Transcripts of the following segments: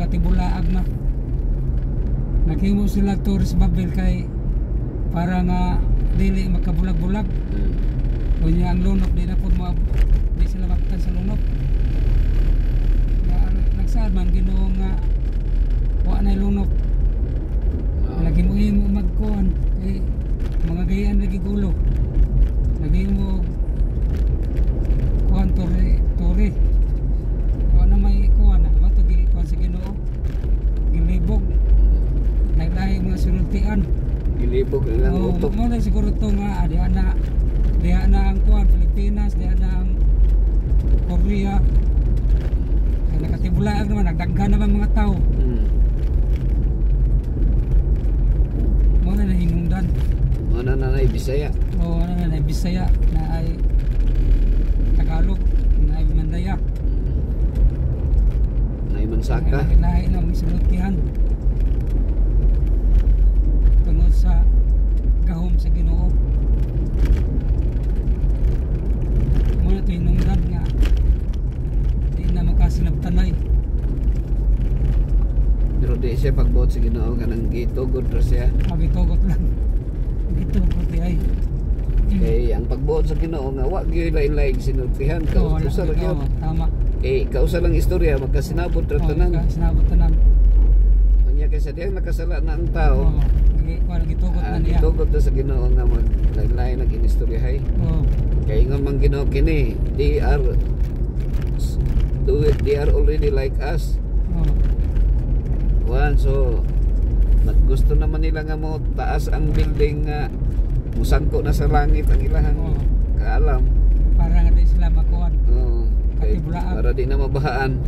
nakatibulaag na. Naghimo sila tourist bubble kay para nga dili makabulag-bulag. Kunya ang lunok di na po di sila makitan sa lunok. Nagsaad man Ginoo nga wa na lunok. Lagi mo magkuhan kay mga gayaan lagi gulo. Lagi mo kuhan tore. Wa na may kuhan na to kuhan sa Ginoo. Gilibog. Naglahi mga sultian. Gilibog lang utok. Mo na siguro to nga diha na ang kuhan Pilipinas, diha na ang Korea. Kaya nakatibulaag naman, nagdaghan naman mga tao. Mo na hinungdan. Mo na nanay Bisaya. Oo, nanay Bisaya na ay Tagalog, na ay Mandaya. Na ay Mansaka. Na ay mga sultian. Tungod sa gahom sa Ginoo. Muna ito hinungdan nga di na makasinabtanay. Pero di siya pagbuot sa Ginoo ka ng gitugod ra siya. Gitugot lang. Gitugot di ay. Kaya ang pagbuot sa Ginoo nga wa gyud lain-lain sinultihan ka usa ra gyud. Tama. Kausa lang istorya magkasinabot ra tanan. Sinabot tanan. Anya kay sa diyang nakasala na ang tao. Gitugot na niya. Gitugot na sa Ginoo nga lain-lain nag inistoryahay. Kaya nga man Ginoo kini, they are already like us. So naggusto naman nila nga mo taas ang building nga musangko na sa langit ang ilahang kaalam para nga di sila makuan. Para di na mabahaan.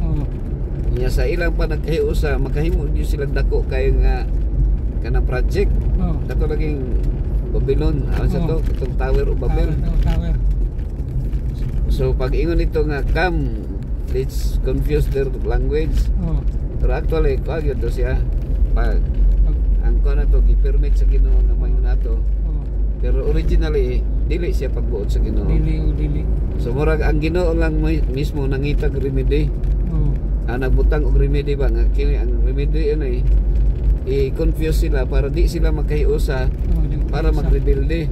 Nya sa ilang pa nagkahiusa makahimo gyud sila dako kay nga kanang project. Dato laging Babylon, sa to itong Tower of Babel. Tower. So pag ingon ito nga come, let's confuse their language. Pero actually kagyo to siya pag ang ko na to gi-permit sa Ginoo nga mayon nato. Pero originally dili siya pagbuot sa Ginoo. Dili. So murag ang Ginoo lang mismo nangitag remedy. Nagbutang og remedy ba nga kini ang remedy ano i-confuse sila para di sila magkahiusa para magrebelde.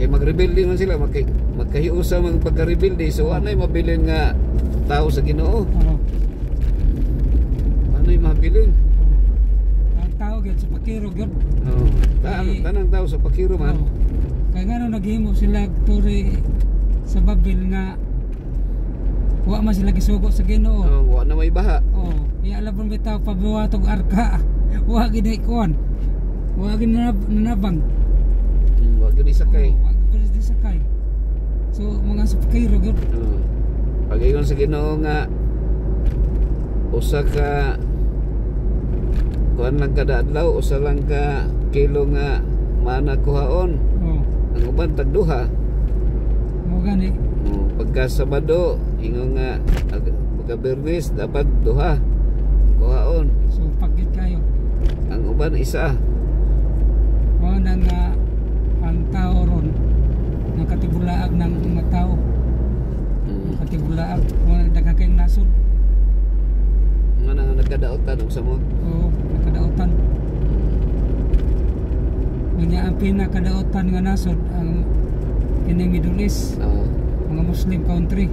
Kay magrebelde man sila magkahiusa man pagka-rebelde so anay mabilin nga tao sa Ginoo. Anay mabilin. Ang tao gyud sa pakiro gyud. Tanang tao sa pakiro man. Kay ngano naghimo sila turi sa Babel nga wa man sila gisugo sa Ginoo. Wa na may baha. Iya labon bitaw pabuhat og arka. Wa gid kuan. Wa gid nanabang. Wa gid sakay. Wa gid sakay. So mga sa pakiro gyud. Pag-ingon sa Ginoo nga usa ka kuan lang kada adlaw, usa lang ka kilo nga mana kuhaon. Ang uban tagduha. Mo gani. Pagka Sabado, ingon nga pagka Biyernes dapat duha kuhaon. So pagkit kayo. Ang uban isa. Mo na nga ang tao ron nakatibulaag ng mga tao. Nakatibulaag mo nagdagakay nasod. Nga nga nagkadaotan og samo. Nagkadaotan. Nga ang pinakadaotan nga nasod ang kining Middle East. Mga Muslim country.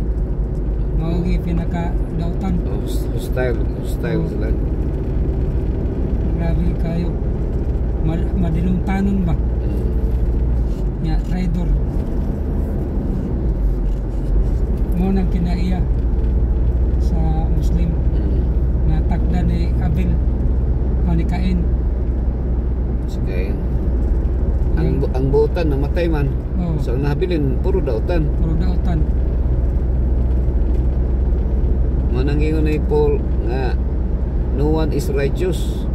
Mao gi pinakadaotan. Hostile sila. Grabe kayo. Madilong tanon ba? Nya traitor. Mo nang kinaiya sa Muslim na takda ni Abel ni Cain. Si Cain. Ang buotan namatay man. So ang nahabilin puro daotan. Manang ingon ni Paul nga no one is righteous.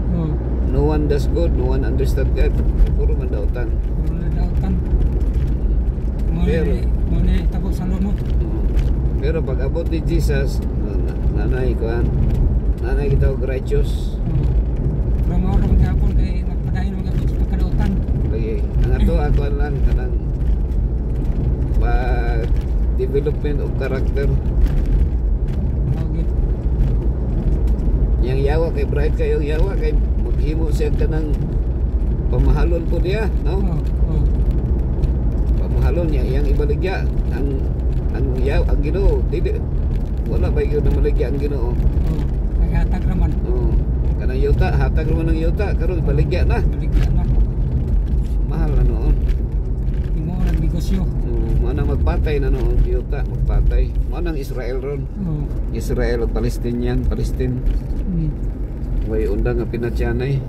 No one does good, no one understand God. Puro man daotan. Pero tabo sa lumot. Pero pag abot ni Jesus, nanay kita og righteous. Pero mao ra gyapon kay nagpadayon mga abot sa pagkadautan. Lagi, ang ato ako lang kanang development of character. yang yawa kay bright kayo yawa kay maghimo siya kanang pamahalon po niya, no? Pamahalon niya yang ibaligya ang yaw ang Ginoo dili wala ba gyud na maligya ang Ginoo. Kay hatag naman. Kanang yuta hatag naman ng yuta karon baligya na. Baligya na. Mahal na noon. Imo ang negosyo. Mana magpatay na noon yuta magpatay. Mo nang Israel ron. Israel at Palestinian, Palestine. Way undang nga pinatyanay.